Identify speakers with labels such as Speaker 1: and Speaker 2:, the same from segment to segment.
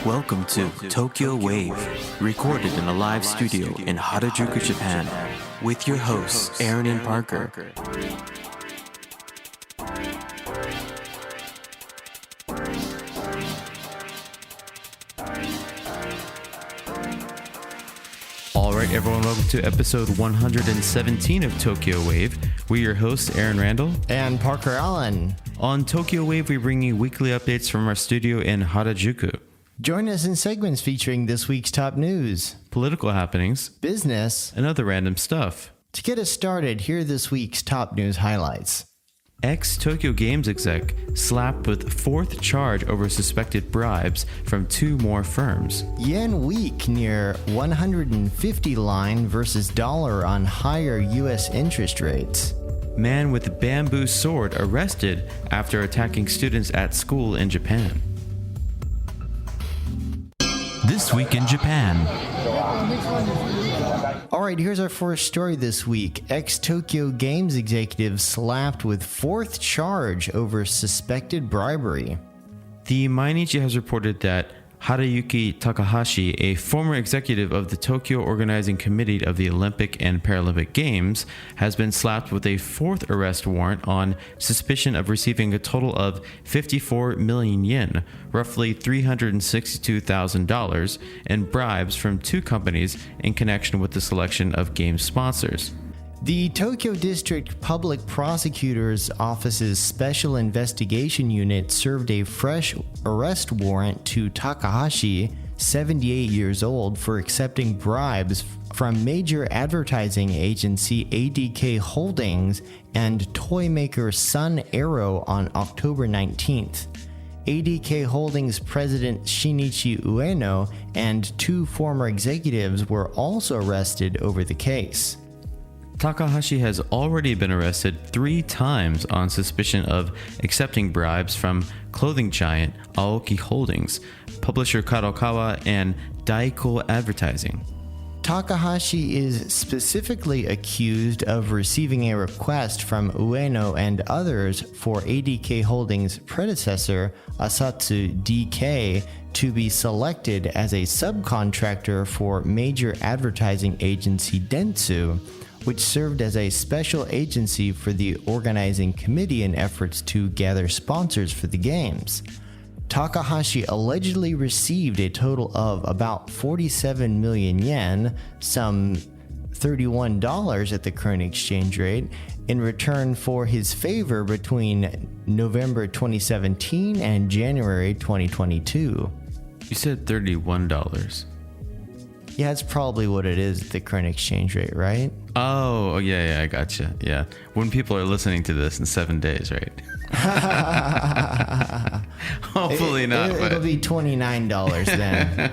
Speaker 1: Welcome to Tokyo Wave, recorded in a live studio in Harajuku, Japan, with your hosts Aaron and Parker. Alright everyone, welcome to episode 117 of Tokyo Wave. We're your hosts Aaron Randall
Speaker 2: and Parker Allen.
Speaker 1: On Tokyo Wave, we bring you weekly updates from our studio in Harajuku.
Speaker 2: Join us in segments featuring this week's top news,
Speaker 1: political happenings,
Speaker 2: business,
Speaker 1: and other random stuff.
Speaker 2: To get us started, here are this week's top news highlights.
Speaker 1: Ex-Tokyo Games exec slapped with fourth charge over suspected bribes from two more firms.
Speaker 2: Yen weak near 150 line versus dollar on higher U.S. interest rates.
Speaker 1: Man with bamboo sword arrested after attacking students at school in Japan. This week in Japan.
Speaker 2: All right, here's our first story this week. Ex-Tokyo Games executive slapped with fourth charge over suspected bribery.
Speaker 1: The Mainichi has reported that Harayuki Takahashi, a former executive of the Tokyo Organizing Committee of the Olympic and Paralympic Games, has been slapped with a fourth arrest warrant on suspicion of receiving a total of 54 million yen, roughly $362,000, in bribes from two companies in connection with the selection of game sponsors.
Speaker 2: The Tokyo District Public Prosecutor's Office's Special Investigation Unit served a fresh arrest warrant to Takahashi, 78 years old, for accepting bribes from major advertising agency ADK Holdings and toy maker Sun Aero on October 19th. ADK Holdings president Shinichi Ueno and two former executives were also arrested over the case.
Speaker 1: Takahashi has already been arrested 3 times on suspicion of accepting bribes from clothing giant Aoki Holdings, publisher Kadokawa, and Daiko Advertising.
Speaker 2: Takahashi is specifically accused of receiving a request from Ueno and others for ADK Holdings' predecessor, Asatsu DK, to be selected as a subcontractor for major advertising agency Dentsu, which served as a special agency for the organizing committee in efforts to gather sponsors for the games. Takahashi allegedly received a total of about 47 million yen, some $31 at the current exchange rate, in return for his favor between November 2017 and January 2022.
Speaker 1: You said $31.
Speaker 2: Yeah, that's probably what it is at the current exchange rate, right?
Speaker 1: Oh, yeah, I gotcha. Yeah. When people are listening to this in 7 days, right? Hopefully not.
Speaker 2: It'll be $29 then.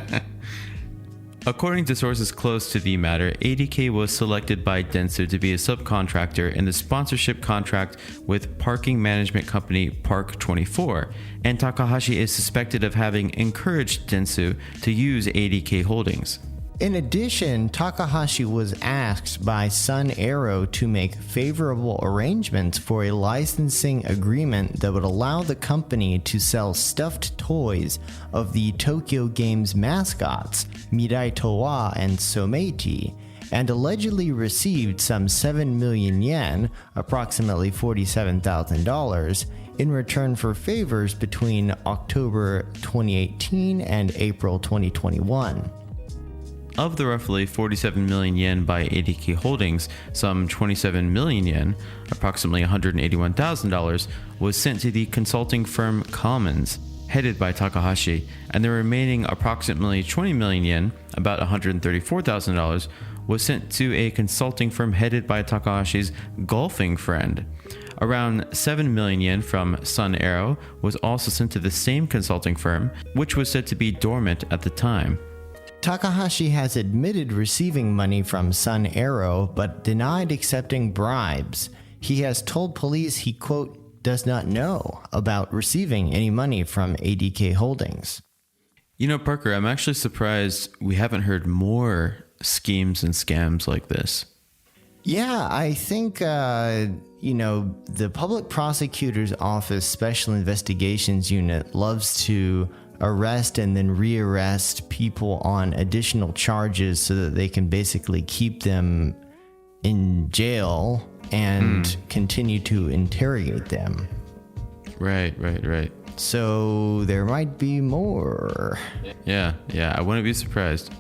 Speaker 1: According to sources close to the matter, ADK was selected by Dentsu to be a subcontractor in the sponsorship contract with parking management company Park24, and Takahashi is suspected of having encouraged Dentsu to use ADK Holdings.
Speaker 2: In addition, Takahashi was asked by Sun Aero to make favorable arrangements for a licensing agreement that would allow the company to sell stuffed toys of the Tokyo Games mascots, Mirai Towa and Someiti, and allegedly received some 7 million yen, approximately $47,000, in return for favors between October 2018 and April 2021.
Speaker 1: Of the roughly 47 million yen by ADK Holdings, some 27 million yen, approximately $181,000, was sent to the consulting firm Commons, headed by Takahashi, and the remaining approximately 20 million yen, about $134,000, was sent to a consulting firm headed by Takahashi's golfing friend. Around 7 million yen from Sun Aero was also sent to the same consulting firm, which was said to be dormant at the time.
Speaker 2: Takahashi has admitted receiving money from Sun Aero, but denied accepting bribes. He has told police he, quote, does not know about receiving any money from ADK Holdings.
Speaker 1: You know, Parker, I'm actually surprised we haven't heard more schemes and scams like this.
Speaker 2: Yeah, I think, the Public Prosecutor's Office Special Investigations Unit loves to arrest and then rearrest people on additional charges so that they can basically keep them in jail and continue to interrogate them.
Speaker 1: Right.
Speaker 2: So there might be more.
Speaker 1: Yeah, I wouldn't be surprised.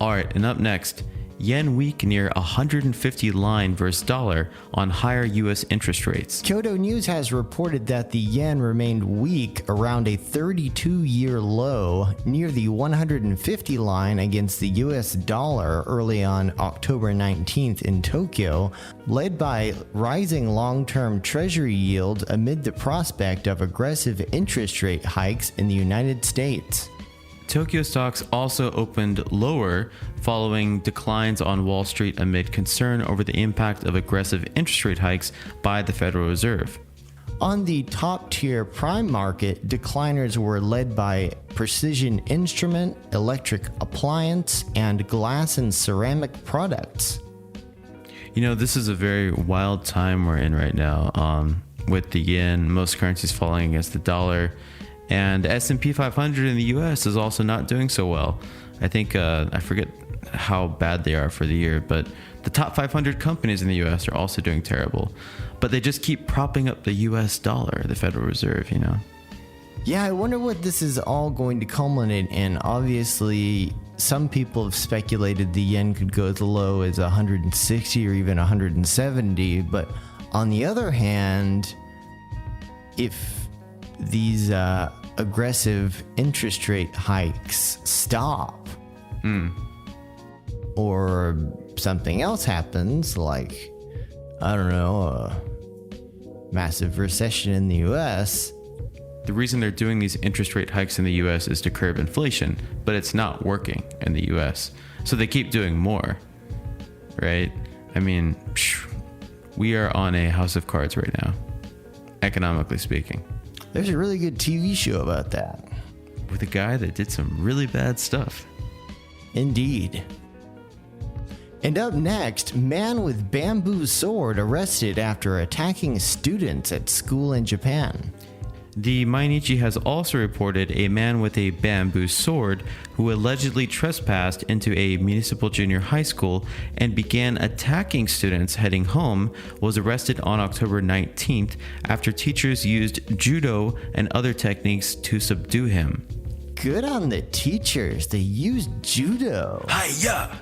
Speaker 1: All right, and up next, yen weak near 150 line versus dollar on higher U.S. interest rates.
Speaker 2: Kyodo News has reported that the yen remained weak around a 32-year low near the 150 line against the U.S. dollar early on October 19th in Tokyo, led by rising long-term treasury yields amid the prospect of aggressive interest rate hikes in the United States.
Speaker 1: Tokyo stocks also opened lower following declines on Wall Street amid concern over the impact of aggressive interest rate hikes by the Federal Reserve.
Speaker 2: On the top-tier prime market, decliners were led by precision instrument, electric appliance, and glass and ceramic products.
Speaker 1: You know, this is a very wild time we're in right now, with the yen, most currencies falling against the dollar. And S&P 500 in the U.S. is also not doing so well. I think, I forget how bad they are for the year, but the top 500 companies in the U.S. are also doing terrible. But they just keep propping up the U.S. dollar, the Federal Reserve, you know?
Speaker 2: Yeah, I wonder what this is all going to culminate in. Obviously, some people have speculated the yen could go as low as 160 or even 170. But on the other hand, if these aggressive interest rate hikes stop or something else happens, like, I don't know, a massive recession in the US.
Speaker 1: The reason they're doing these interest rate hikes in the US is to curb inflation, but it's not working in the US. So they keep doing more, right? I mean, we are on a house of cards right now, economically speaking.
Speaker 2: There's a really good TV show about that.
Speaker 1: With a guy that did some really bad stuff.
Speaker 2: Indeed. And up next, man with bamboo sword arrested after attacking students at school in Japan.
Speaker 1: The Mainichi has also reported a man with a bamboo sword who allegedly trespassed into a municipal junior high school and began attacking students heading home was arrested on October 19th after teachers used judo and other techniques to subdue him.
Speaker 2: Good on the teachers. They used judo.
Speaker 1: Hi-ya!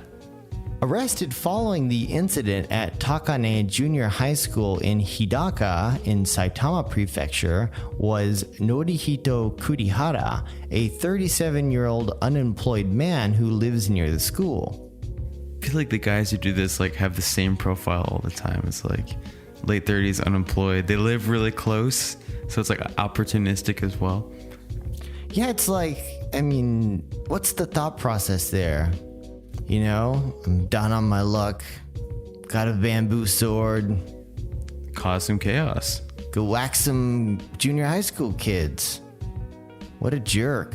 Speaker 2: Arrested following the incident at Takane Junior High School in Hidaka in Saitama Prefecture was Norihito Kurihara, a 37-year-old unemployed man who lives near the school.
Speaker 1: I feel like the guys who do this like have the same profile all the time. It's like late 30s, unemployed. They live really close, so it's like opportunistic as well.
Speaker 2: Yeah, it's like, I mean, what's the thought process there? You know, I'm down on my luck, got a bamboo sword.
Speaker 1: Cause some chaos.
Speaker 2: Go whack some junior high school kids. What a jerk.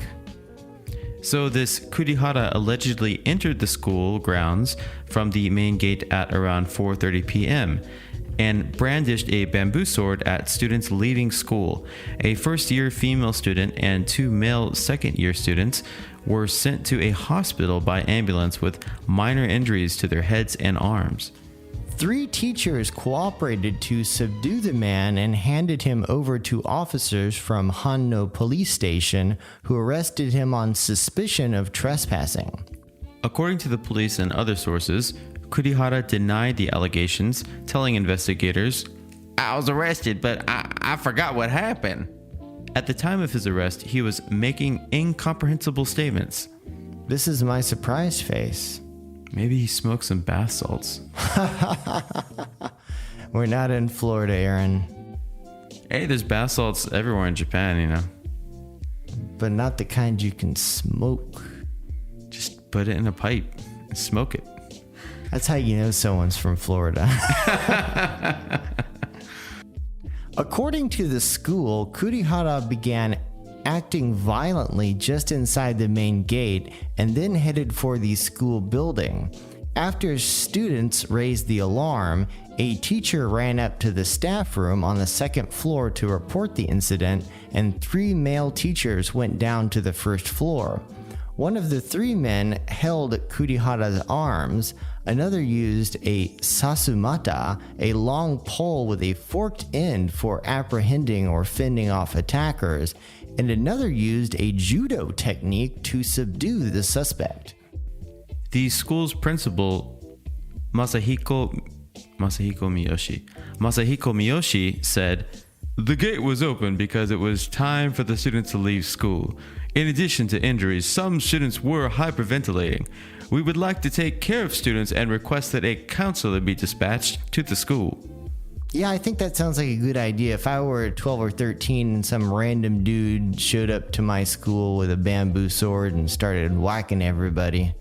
Speaker 1: So this Kurihara allegedly entered the school grounds from the main gate at around 4:30 p.m. and brandished a bamboo sword at students leaving school. A first-year female student and two male second-year students were sent to a hospital by ambulance with minor injuries to their heads and arms.
Speaker 2: 3 teachers cooperated to subdue the man and handed him over to officers from Hanno Police Station, who arrested him on suspicion of trespassing.
Speaker 1: According to the police and other sources, Kurihara denied the allegations, telling investigators, "I was arrested, but I forgot what happened." At the time of his arrest, he was making incomprehensible statements.
Speaker 2: This is my surprise face.
Speaker 1: Maybe he smoked some bath salts.
Speaker 2: We're not in Florida, Aaron.
Speaker 1: Hey, there's bath salts everywhere in Japan, you know.
Speaker 2: But not the kind you can smoke.
Speaker 1: Just put it in a pipe and smoke it.
Speaker 2: That's how you know someone's from Florida. According to the school, Kurihara began acting violently just inside the main gate and then headed for the school building. After students raised the alarm, a teacher ran up to the staff room on the second floor to report the incident, and 3 male teachers went down to the first floor. One of the 3 men held Kurihara's arms, another used a sasumata, a long pole with a forked end for apprehending or fending off attackers, and another used a judo technique to subdue the suspect.
Speaker 1: The school's principal, Masahiko Miyoshi said, "The gate was open because it was time for the students to leave school. In addition to injuries, some students were hyperventilating. We would like to take care of students and request that a counselor be dispatched to the school."
Speaker 2: Yeah, I think that sounds like a good idea. If I were 12 or 13 and some random dude showed up to my school with a bamboo sword and started whacking everybody,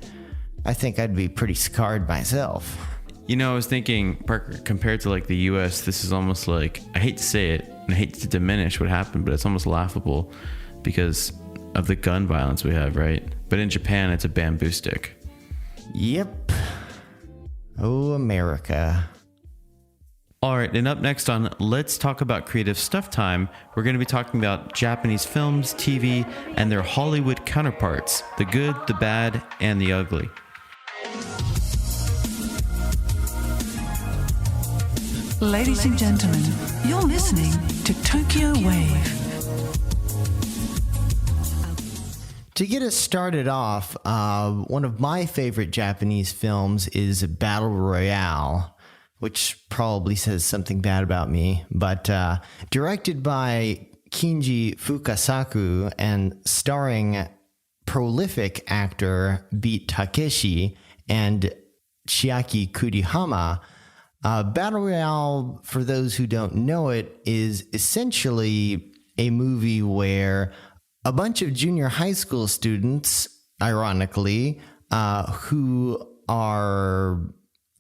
Speaker 2: I think I'd be pretty scarred myself.
Speaker 1: You know, I was thinking, Parker, compared to like the US, this is almost like, I hate to say it, and I hate to diminish what happened, but it's almost laughable because of the gun violence we have, right? But in Japan, it's a bamboo stick.
Speaker 2: Yep. Oh, America.
Speaker 1: All right, and up next on Let's Talk About Creative Stuff Time, we're going to be talking about Japanese films, TV, and their Hollywood counterparts, the good, the bad, and the ugly.
Speaker 3: Ladies and gentlemen, you're listening to Tokyo Wave.
Speaker 2: To get us started off, one of my favorite Japanese films is Battle Royale, which probably says something bad about me, but directed by Kinji Fukasaku and starring prolific actor Beat Takeshi and Chiaki Kurihama. Battle Royale, for those who don't know it, is essentially a movie where a bunch of junior high school students, ironically, who are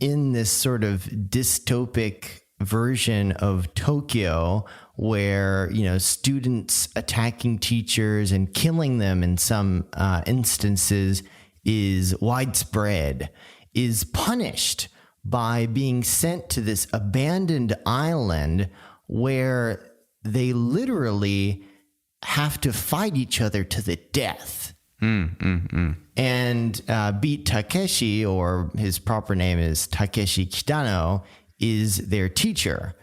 Speaker 2: in this sort of dystopic version of Tokyo where, you know, students attacking teachers and killing them in some instances is widespread, is punished by being sent to this abandoned island where they literally have to fight each other to the death. And Beat Takeshi, or his proper name is Takeshi Kitano, is their teacher.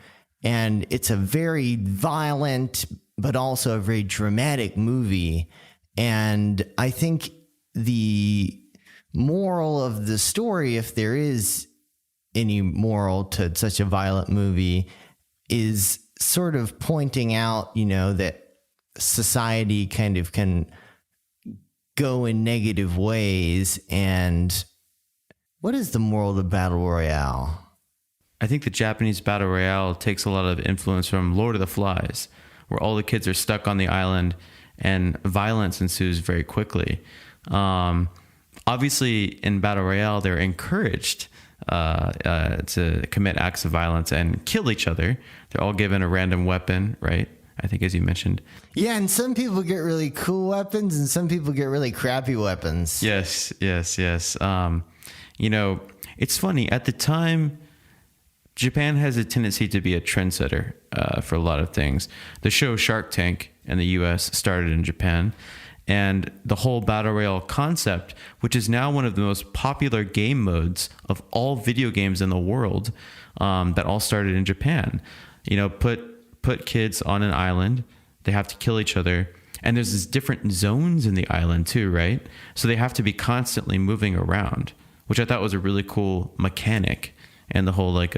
Speaker 2: And it's a very violent, but also a very dramatic movie. And I think the moral of the story, if there is any moral to such a violent movie, is sort of pointing out, you know, that society kind of can go in negative ways. And what is the moral of Battle Royale?
Speaker 1: I think the Japanese Battle Royale takes a lot of influence from Lord of the Flies, where all the kids are stuck on the island and violence ensues very quickly. Obviously, in Battle Royale, they're encouraged to commit acts of violence and kill each other. They're all given a random weapon, right? I think, as you mentioned.
Speaker 2: Yeah, and some people get really cool weapons and some people get really crappy weapons.
Speaker 1: Yes. You know, it's funny. At the time, Japan has a tendency to be a trendsetter for a lot of things. The show Shark Tank in the U.S. started in Japan. And the whole Battle Royale concept, which is now one of the most popular game modes of all video games in the world, that all started in Japan. You know, put kids on an island, they have to kill each other, and there's these different zones in the island too, right? So they have to be constantly moving around, which I thought was a really cool mechanic, and the whole like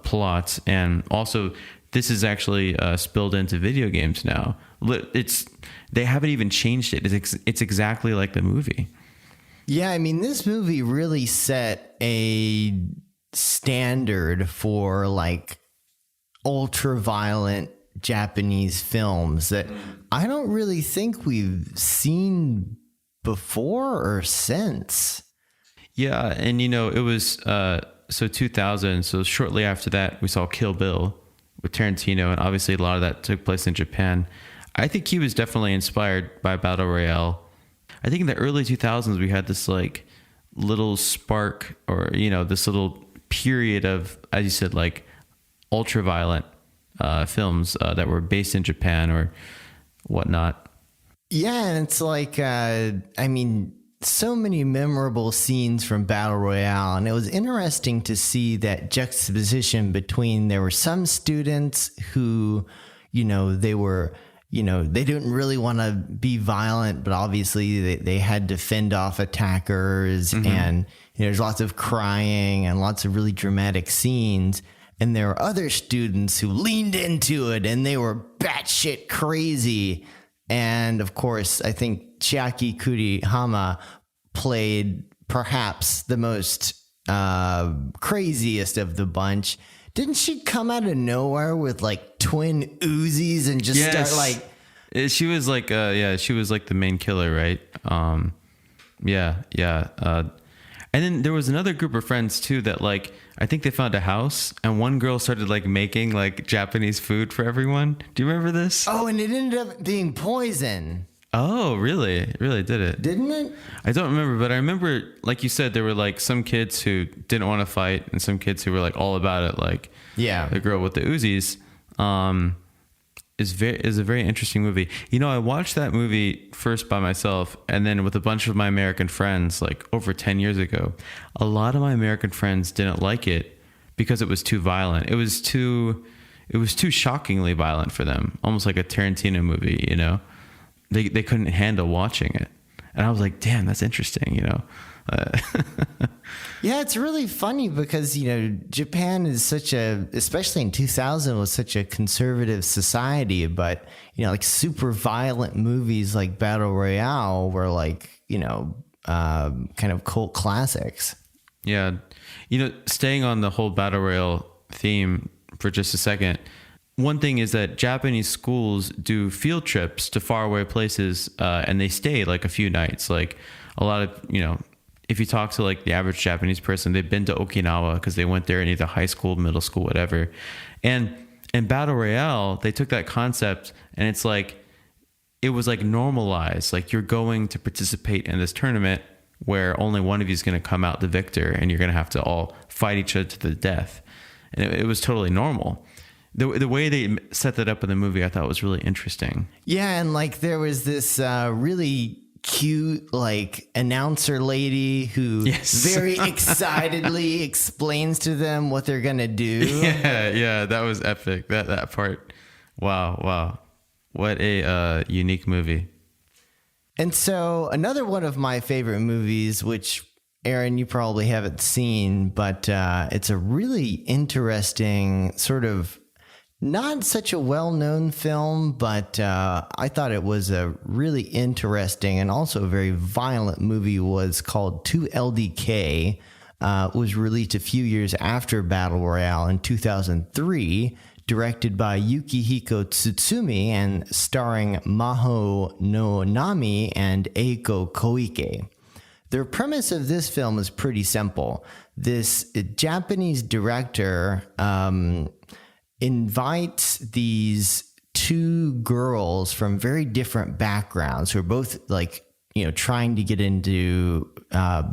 Speaker 1: plot. And also, this is actually spilled into video games now. They haven't even changed it. It's exactly like the movie.
Speaker 2: Yeah, I mean, this movie really set a standard for like ultra-violent Japanese films that I don't really think we've seen before or since.
Speaker 1: Yeah, and you know, it was 2000, so shortly after that we saw Kill Bill with Tarantino, and obviously a lot of that took place in Japan. I think he was definitely inspired by Battle Royale. I think in the early 2000s we had this like little spark, or you know, this little period of, as you said, like ultra violent films that were based in Japan or whatnot.
Speaker 2: Yeah, and it's like, I mean, so many memorable scenes from Battle Royale, and it was interesting to see that juxtaposition between there were some students who, you know, they were, you know, they didn't really want to be violent, but obviously they had to fend off attackers, and you know, there's lots of crying and lots of really dramatic scenes. And there were other students who leaned into it and they were batshit crazy. And of course, I think Chiaki Kurihama played perhaps the most craziest of the bunch. Didn't she come out of nowhere with like twin Uzis and just start like...
Speaker 1: She was like, she was like the main killer, right? And then there was another group of friends too that like, I think they found a house and one girl started like making like Japanese food for everyone. Do you remember this?
Speaker 2: Oh, and it ended up being poison.
Speaker 1: Oh, really? It really did it?
Speaker 2: Didn't it? I
Speaker 1: don't remember, but I remember, like you said, there were like some kids who didn't want to fight and some kids who were like all about it. Like,
Speaker 2: yeah,
Speaker 1: the girl with the Uzis. Is a very interesting movie. You know, I watched that movie first by myself and then with a bunch of my American friends like over 10 years ago. A lot of my American friends didn't like it because it was too violent. It was too shockingly violent for them, almost like a Tarantino movie, you know. They couldn't handle watching it. And I was like, damn, that's interesting, you know.
Speaker 2: Yeah, it's really funny because, you know, Japan is such a, especially in 2000, was such a conservative society, but, you know, like super violent movies like Battle Royale were like, you know, kind of cult classics.
Speaker 1: Yeah. You know, staying on the whole Battle Royale theme for just a second, one thing is that Japanese schools do field trips to faraway places and they stay like a few nights. Like a lot of, you know, if you talk to like the average Japanese person, they've been to Okinawa because they went there in either high school, middle school, whatever. And in Battle Royale, they took that concept and it's like, it was like normalized. Like you're going to participate in this tournament where only one of you is going to come out the victor and you're going to have to all fight each other to the death. And it was totally normal. The way they set that up in the movie, I thought was really interesting.
Speaker 2: Yeah. And like there was this really cute like announcer lady who very excitedly explains to them what they're gonna do.
Speaker 1: Yeah, that was epic. That part. Wow, what a unique movie.
Speaker 2: And so another one of my favorite movies, which Aaron, you probably haven't seen, but it's a really interesting sort of not such a well-known film, but I thought it was a really interesting and also a very violent movie. Was called 2LDK. Was released a few years after Battle Royale in 2003, directed by Yukihiko Tsutsumi and starring Maho Nonami and Eiko Koike. The premise of this film is pretty simple. This Japanese director invites these two girls from very different backgrounds who are both like, you know, trying to get into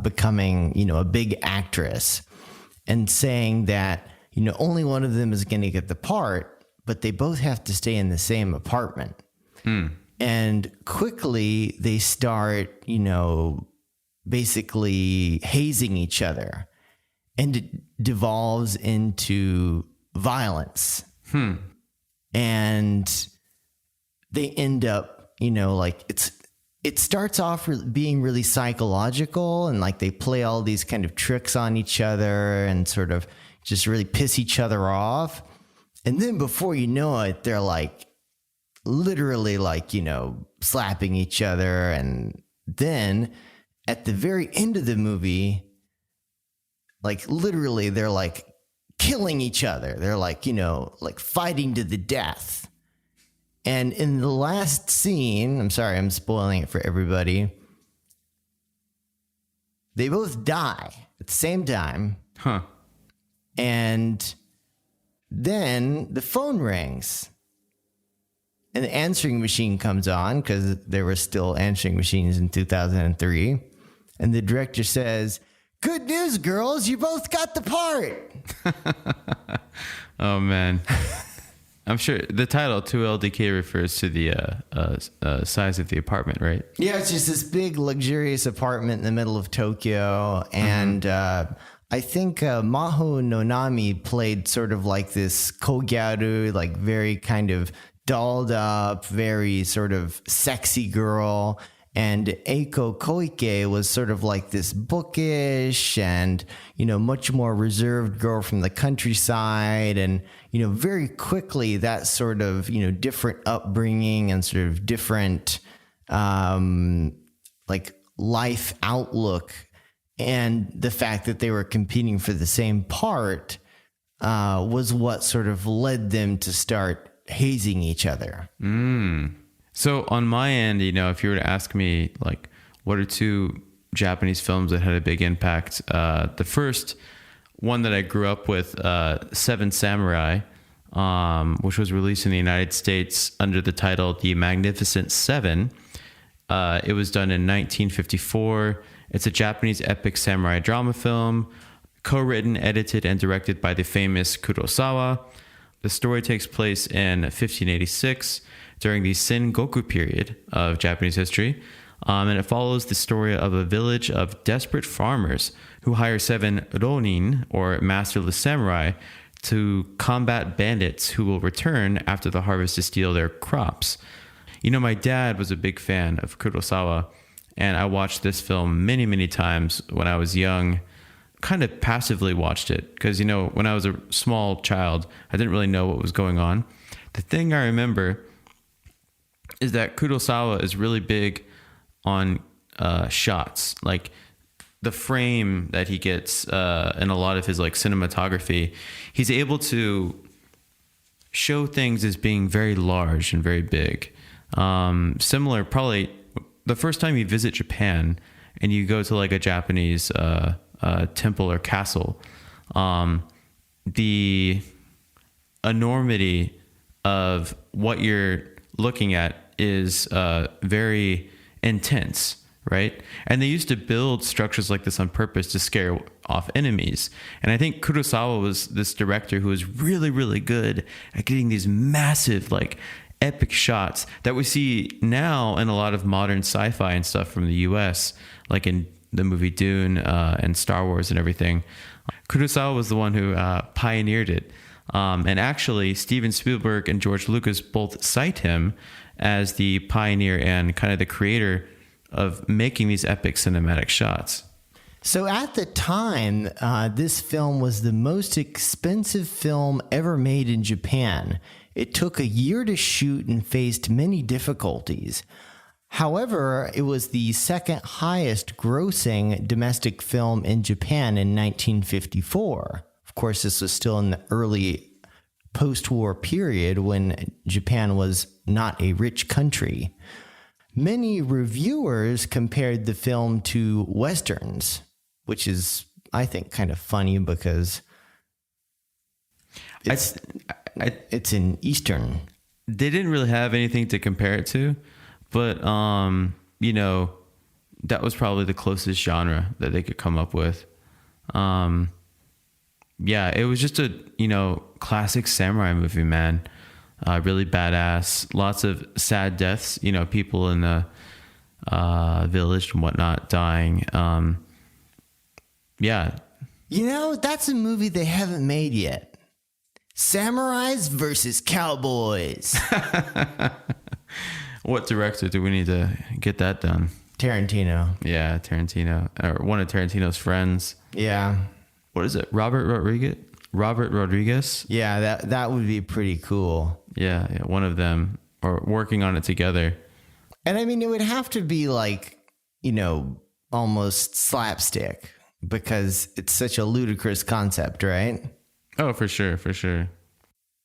Speaker 2: becoming, you know, a big actress, and saying that, you know, only one of them is going to get the part, but they both have to stay in the same apartment. And quickly they start, you know, basically hazing each other, and it devolves into violence. And they end up, you know, like it starts off being really psychological, and like they play all these kind of tricks on each other and sort of just really piss each other off. And then before you know it, they're like literally like, you know, slapping each other. And then at the very end of the movie, like literally they're like killing each other. They're like, you know, like fighting to the death. And in the last scene, I'm sorry, I'm spoiling it for everybody, they both die at the same time. And then the phone rings and the answering machine comes on, because there were still answering machines in 2003. And the director says, Good news, girls. You both got the part.
Speaker 1: Oh, man. I'm sure the title 2LDK refers to the size of the apartment, right?
Speaker 2: Yeah, it's just this big, luxurious apartment in the middle of Tokyo. And I think Maho Nonami played sort of like this kogyaru, like very kind of dolled up, very sort of sexy girl. And Eiko Koike was sort of like this bookish and, much more reserved girl from the countryside. And, very quickly that sort of, different upbringing and sort of different, like life outlook and the fact that they were competing for the same part, was what sort of led them to start hazing each other.
Speaker 1: So on my end, if you were to ask me, like, what are two Japanese films that had a big impact? The first one that I grew up with, Seven Samurai, which was released in the United States under the title The Magnificent Seven. It was done in 1954. It's a Japanese epic samurai drama film, co-written, edited, and directed by the famous Kurosawa. The story takes place in 1586 during the Sengoku period of Japanese history, and it follows the story of a village of desperate farmers who hire 7 ronin, or masterless samurai, to combat bandits who will return after the harvest to steal their crops. My dad was a big fan of Kurosawa, and I watched this film many, many times when I was young. Kind of passively watched it because, when I was a small child, I didn't really know what was going on. The thing I remember is that Kurosawa is really big on shots, like the frame that he gets in a lot of his like cinematography. He's able to show things as being very large and very big. Similar, probably the first time you visit Japan and you go to like a Japanese temple or castle, the enormity of what you're looking at is very intense, right? And they used to build structures like this on purpose to scare off enemies. And I think Kurosawa was this director who was really, really good at getting these massive, like, epic shots that we see now in a lot of modern sci-fi and stuff from the US, like in the movie Dune and Star Wars and everything. Kurosawa was the one who pioneered it. And actually, Steven Spielberg and George Lucas both cite him as the pioneer and kind of the creator of making these epic cinematic shots.
Speaker 2: So at the time, this film was the most expensive film ever made in Japan. It took a year to shoot and faced many difficulties. However, it was the second highest grossing domestic film in Japan in 1954. Of course, this was still in the early post-war period when Japan was not a rich country. Many reviewers compared the film to Westerns, which is, I think, kind of funny because it's an Eastern.
Speaker 1: They didn't really have anything to compare it to, but, that was probably the closest genre that they could come up with. Yeah, it was just a, classic samurai movie, man. Really badass. Lots of sad deaths, people in the village and whatnot dying. Yeah.
Speaker 2: That's a movie they haven't made yet. Samurais versus cowboys.
Speaker 1: What director do we need to get that done?
Speaker 2: Tarantino.
Speaker 1: Yeah, Tarantino. Or one of Tarantino's friends.
Speaker 2: Yeah.
Speaker 1: What is it? Robert Rodriguez?
Speaker 2: Yeah, that would be pretty cool.
Speaker 1: Yeah, one of them, or working on it together.
Speaker 2: And I mean, it would have to be like, almost slapstick because it's such a ludicrous concept, right?
Speaker 1: Oh, for sure.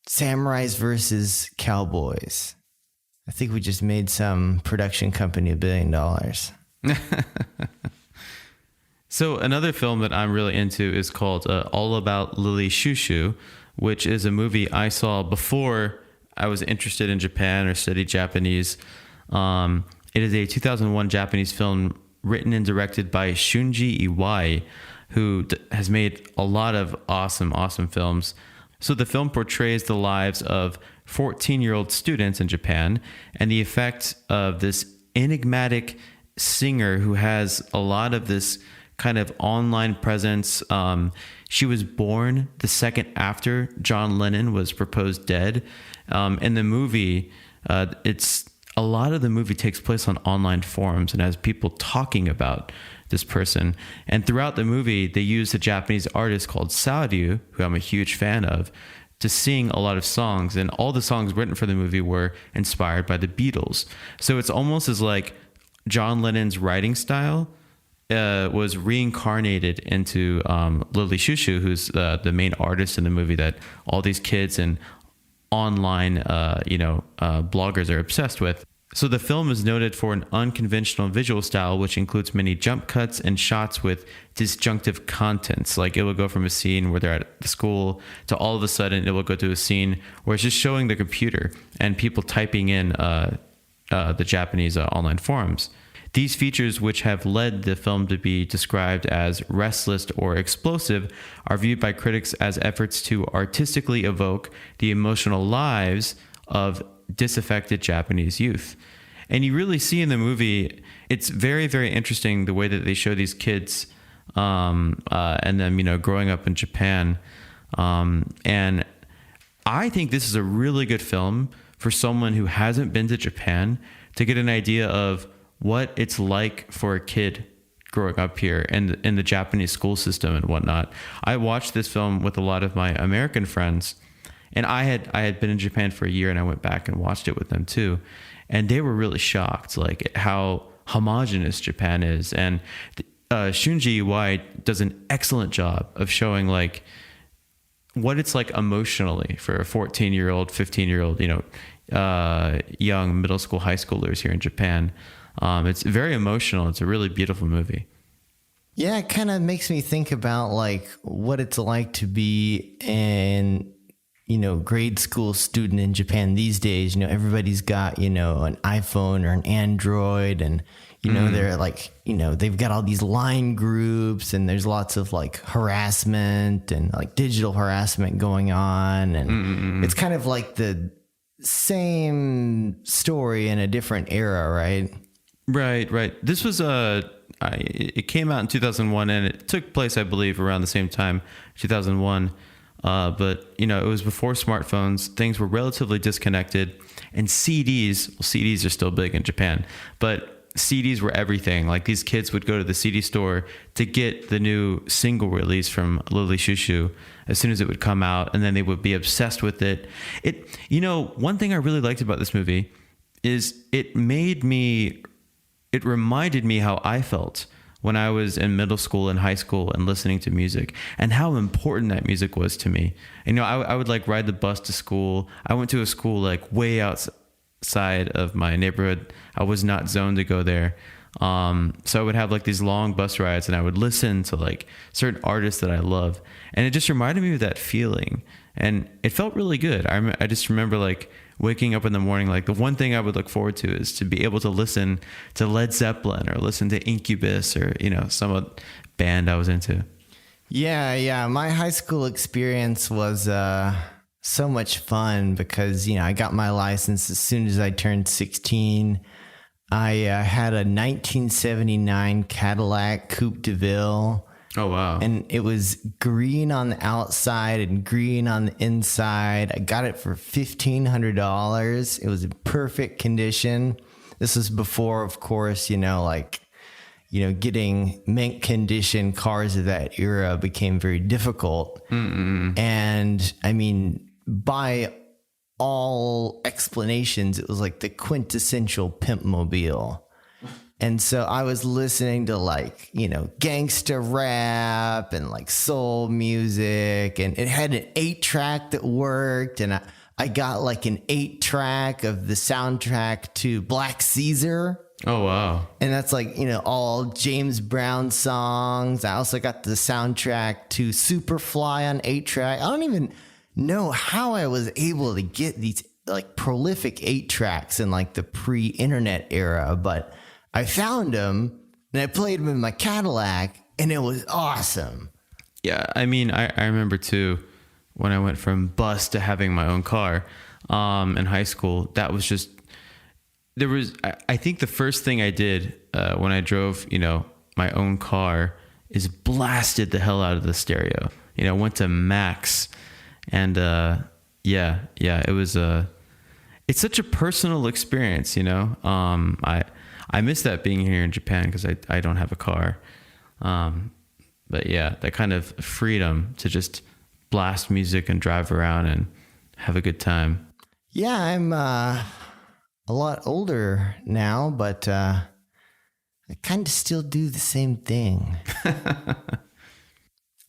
Speaker 2: Samurais versus cowboys. I think we just made some production company $1 billion.
Speaker 1: So another film that I'm really into is called All About Lily Shushu, which is a movie I saw before I was interested in Japan or studied Japanese. It is a 2001 Japanese film written and directed by Shunji Iwai, who has made a lot of awesome films. So the film portrays the lives of 14-year-old students in Japan and the effect of this enigmatic singer who has a lot of this kind of online presence. She was born the second after John Lennon was proposed dead. In the movie, a lot of the movie takes place on online forums and has people talking about this person. And throughout the movie, they use a Japanese artist called Sauryu, who I'm a huge fan of, to sing a lot of songs. And all the songs written for the movie were inspired by the Beatles. So it's almost as like John Lennon's writing style was reincarnated into Lily Shushu, who's the main artist in the movie that all these kids and online bloggers are obsessed with. So the film is noted for an unconventional visual style, which includes many jump cuts and shots with disjunctive contents. Like it will go from a scene where they're at the school to all of a sudden it will go to a scene where it's just showing the computer and people typing in the Japanese online forums. These features, which have led the film to be described as restless or explosive, are viewed by critics as efforts to artistically evoke the emotional lives of disaffected Japanese youth. And you really see in the movie, it's very, very interesting the way that they show these kids and them, growing up in Japan. And I think this is a really good film for someone who hasn't been to Japan to get an idea of what it's like for a kid growing up here and in the Japanese school system and whatnot. I watched this film with a lot of my American friends, and I had been in Japan for a year, and I went back and watched it with them too, and they were really shocked, like at how homogenous Japan is. And Shunji Iwai does an excellent job of showing like what it's like emotionally for a 14-year-old, 15-year-old, young middle school, high schoolers here in Japan. It's very emotional. It's a really beautiful movie.
Speaker 2: Yeah, it kind of makes me think about like what it's like to be an, grade school student in Japan these days. Everybody's got, an iPhone or an Android, and, they're like, they've got all these line groups, and there's lots of like harassment and like digital harassment going on. And it's kind of like the same story in a different era, right?
Speaker 1: Right. This was it came out in 2001, and it took place, I believe, around the same time, 2001. But it was before smartphones. Things were relatively disconnected, and CDs are still big in Japan, but CDs were everything. Like these kids would go to the CD store to get the new single release from Lily Shushu as soon as it would come out, and then they would be obsessed with it. One thing I really liked about this movie is it reminded me how I felt when I was in middle school and high school and listening to music, and how important that music was to me. I would like ride the bus to school. I went to a school like way outside of my neighborhood. I was not zoned to go there. So I would have like these long bus rides, and I would listen to like certain artists that I love. And it just reminded me of that feeling, and it felt really good. I just remember like waking up in the morning, like the one thing I would look forward to is to be able to listen to Led Zeppelin or listen to Incubus or, some band I was into.
Speaker 2: Yeah. My high school experience was so much fun because, I got my license as soon as I turned 16. I had a 1979 Cadillac Coupe de Ville.
Speaker 1: Oh, wow.
Speaker 2: And it was green on the outside and green on the inside. I got it for $1,500. It was in perfect condition. This was before, of course, getting mint condition cars of that era became very difficult. And I mean, by all explanations, it was like the quintessential pimp mobile. And so I was listening to like, gangsta rap and like soul music, and it had an 8-track that worked. And I got like an 8-track of the soundtrack to Black Caesar.
Speaker 1: Oh, wow.
Speaker 2: And that's like, all James Brown songs. I also got the soundtrack to Superfly on 8-track. I don't even know how I was able to get these like prolific 8-tracks in like the pre-internet era, but I found them and I played them in my Cadillac, and it was awesome.
Speaker 1: Yeah, I mean, I remember too when I went from bus to having my own car in high school. That was just I think the first thing I did when I drove, my own car is blasted the hell out of the stereo. Went to max, and it was it's such a personal experience. I miss that being here in Japan because I don't have a car. But yeah, that kind of freedom to just blast music and drive around and have a good time.
Speaker 2: Yeah, I'm a lot older now, but I kind of still do the same thing.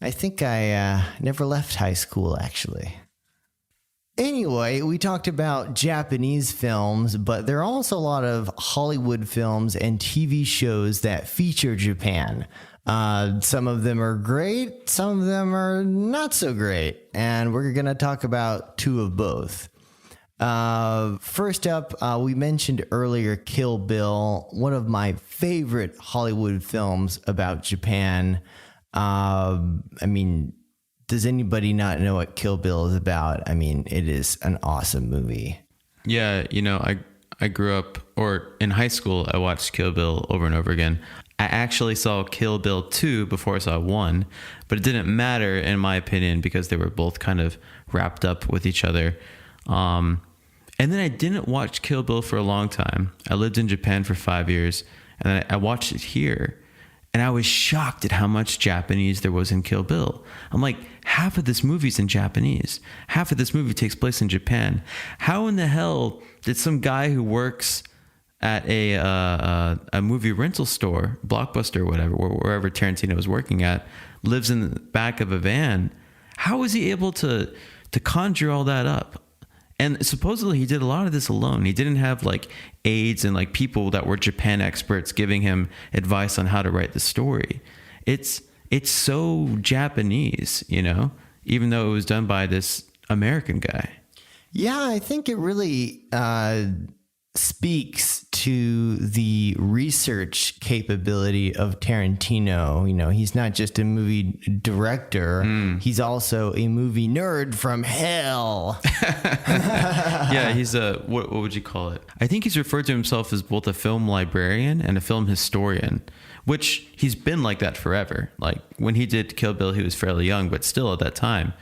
Speaker 2: I think I never left high school, actually. Anyway, we talked about Japanese films, but there are also a lot of Hollywood films and TV shows that feature Japan. Some of them are great, some of them are not so great, and we're going to talk about two of both. First up, we mentioned earlier Kill Bill, one of my favorite Hollywood films about Japan. Does anybody not know what Kill Bill is about? It is an awesome movie.
Speaker 1: Yeah, I grew up, or in high school, I watched Kill Bill over and over again. I actually saw Kill Bill 2 before I saw 1, but it didn't matter in my opinion because they were both kind of wrapped up with each other. And then I didn't watch Kill Bill for a long time. I lived in Japan for 5 years, and then I watched it here. And I was shocked at how much Japanese there was in Kill Bill. I'm like, half of this movie's in Japanese. Half of this movie takes place in Japan. How in the hell did some guy who works at a movie rental store, Blockbuster or whatever, wherever Tarantino was working at, lives in the back of a van? How was he able to conjure all that up? And supposedly he did a lot of this alone. He didn't have like aides and like people that were Japan experts giving him advice on how to write the story. It's so Japanese, even though it was done by this American guy.
Speaker 2: Yeah, I think it really speaks to the research capability of Tarantino. He's not just a movie director. He's also a movie nerd from hell.
Speaker 1: Yeah, he's what would you call it? I think he's referred to himself as both a film librarian and a film historian, which he's been like that forever. Like when he did Kill Bill, he was fairly young, but still at that time,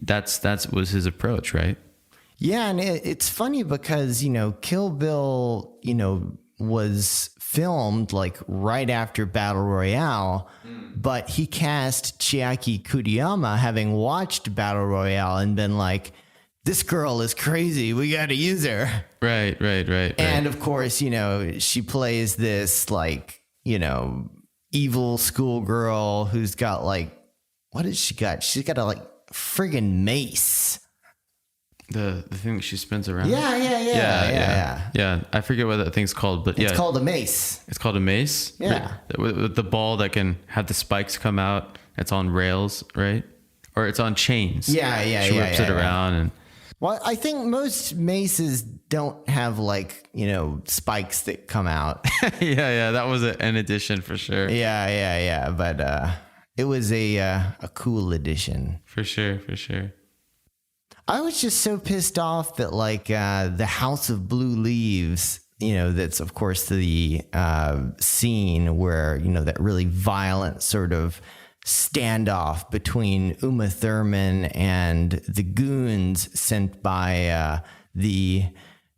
Speaker 1: that's was his approach, right?
Speaker 2: Yeah, and it's funny because, Kill Bill, was filmed like right after Battle Royale, but he cast Chiaki Kuriyama, having watched Battle Royale and been like, this girl is crazy, we got to use her.
Speaker 1: Right.
Speaker 2: And of course, she plays this like, evil schoolgirl who's got like, what has she got? She's got a like friggin' mace.
Speaker 1: The thing that she spins around.
Speaker 2: Yeah.
Speaker 1: I forget what that thing's called, but
Speaker 2: it's called a mace.
Speaker 1: It's called a mace.
Speaker 2: Yeah,
Speaker 1: with the ball that can have the spikes come out. It's on rails, right? Or it's on chains. She whips it around and.
Speaker 2: Well, I think most maces don't have like spikes that come out.
Speaker 1: yeah, that was an addition for sure.
Speaker 2: Yeah. But it was a cool addition
Speaker 1: for sure.
Speaker 2: I was just so pissed off that like the House of Blue Leaves, that's of course the scene where, that really violent sort of standoff between Uma Thurman and the goons sent by the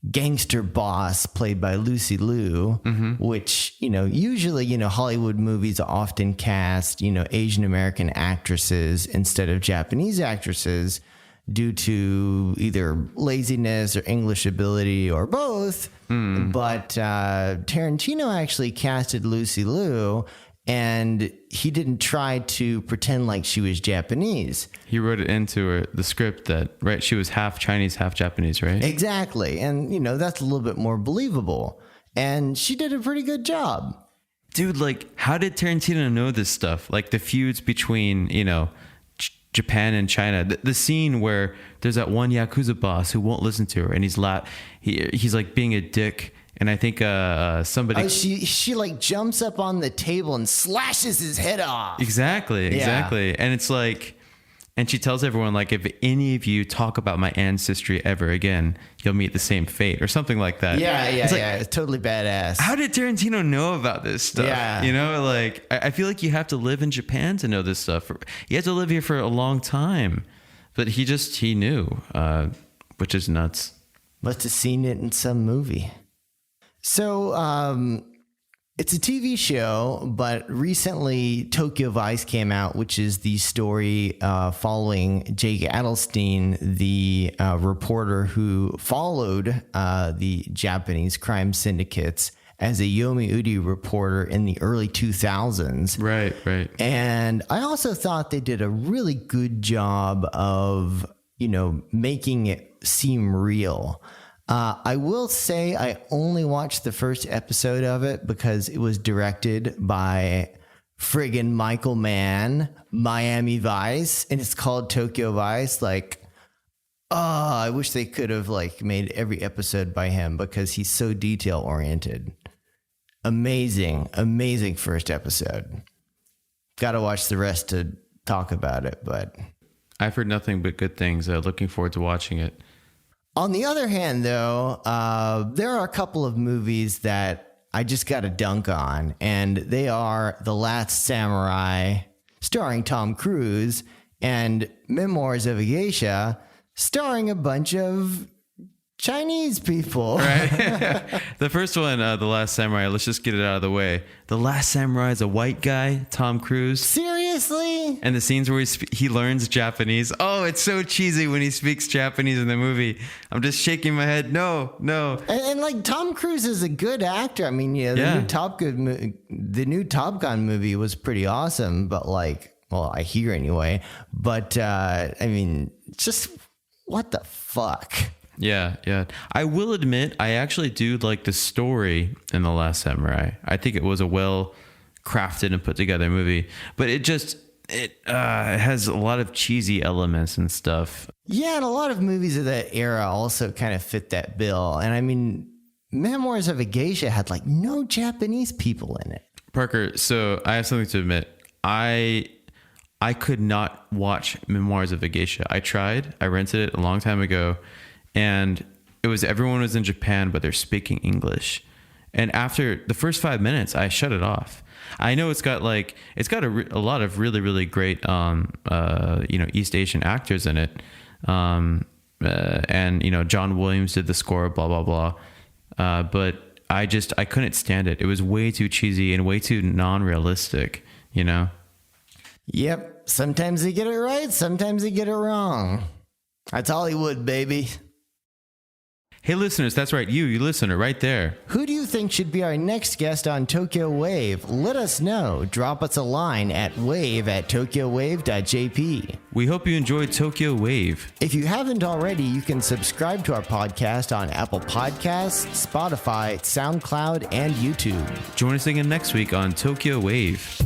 Speaker 2: gangster boss played by Lucy Liu, which, usually, Hollywood movies often cast, Asian American actresses instead of Japanese actresses, due to either laziness or English ability or both. But Tarantino actually casted Lucy Liu, and he didn't try to pretend like she was Japanese.
Speaker 1: He wrote it into the script that, right, she was half Chinese, half Japanese, right?
Speaker 2: Exactly. And, that's a little bit more believable. And she did a pretty good job.
Speaker 1: Dude, like, how did Tarantino know this stuff? Like the feuds between, Japan and China, the scene where there's that one Yakuza boss who won't listen to her, and he's like being a dick, And I think somebody...
Speaker 2: Oh, she like jumps up on the table and slashes his head off.
Speaker 1: Exactly. And it's like... And she tells everyone, like, if any of you talk about my ancestry ever again, you'll meet the same fate or something like that.
Speaker 2: It's totally badass.
Speaker 1: How did Tarantino know about this stuff?
Speaker 2: Yeah.
Speaker 1: You know, like, I feel like you have to live in Japan to know this stuff. You have to live here for a long time. But he knew, which is nuts.
Speaker 2: Must have seen it in some movie. So, it's a TV show, but recently Tokyo Vice came out, which is the story following Jake Adelstein, the reporter who followed the Japanese crime syndicates as a Yomiuri reporter in the early 2000s.
Speaker 1: Right.
Speaker 2: And I also thought they did a really good job of, making it seem real. I will say I only watched the first episode of it because it was directed by friggin' Michael Mann, Miami Vice, and it's called Tokyo Vice. Like, I wish they could have made every episode by him because he's so detail oriented. Amazing first episode. Got to watch the rest to talk about it, but
Speaker 1: I've heard nothing but good things. Looking forward to watching it.
Speaker 2: On the other hand, though, there are a couple of movies that I just got to dunk on, and they are The Last Samurai, starring Tom Cruise, and Memoirs of a Geisha, starring a bunch of Chinese people.
Speaker 1: Right. The first one, The Last Samurai, let's just get it out of the way. The Last Samurai is a white guy, Tom Cruise.
Speaker 2: Seriously?
Speaker 1: And the scenes where he learns Japanese. Oh, it's so cheesy when he speaks Japanese in the movie. I'm just shaking my head. No.
Speaker 2: And Tom Cruise is a good actor. I mean, the new Top Gun movie was pretty awesome, but I hear anyway. But just what the fuck?
Speaker 1: Yeah. I will admit, I actually do like the story in The Last Samurai. I think it was a well crafted and put together movie, but it has a lot of cheesy elements and stuff.
Speaker 2: Yeah, and a lot of movies of that era also kind of fit that bill. And I mean, Memoirs of a Geisha had no Japanese people in it.
Speaker 1: Parker, so I have something to admit. I could not watch Memoirs of a Geisha. I tried. I rented it a long time ago. And everyone was in Japan, but they're speaking English. And after the first 5 minutes, I shut it off. I know it's got a lot of really, really great, East Asian actors in it. And John Williams did the score, blah, blah, blah. But I couldn't stand it. It was way too cheesy and way too non-realistic,
Speaker 2: Yep. Sometimes they get it right. Sometimes they get it wrong. That's Hollywood, baby.
Speaker 1: Hey, listeners, that's right. You listener right there.
Speaker 2: Who do you think should be our next guest on Tokyo Wave? Let us know. Drop us a line at wave@tokyowave.jp.
Speaker 1: We hope you enjoyed Tokyo Wave.
Speaker 2: If you haven't already, you can subscribe to our podcast on Apple Podcasts, Spotify, SoundCloud, and YouTube.
Speaker 1: Join us again next week on Tokyo Wave.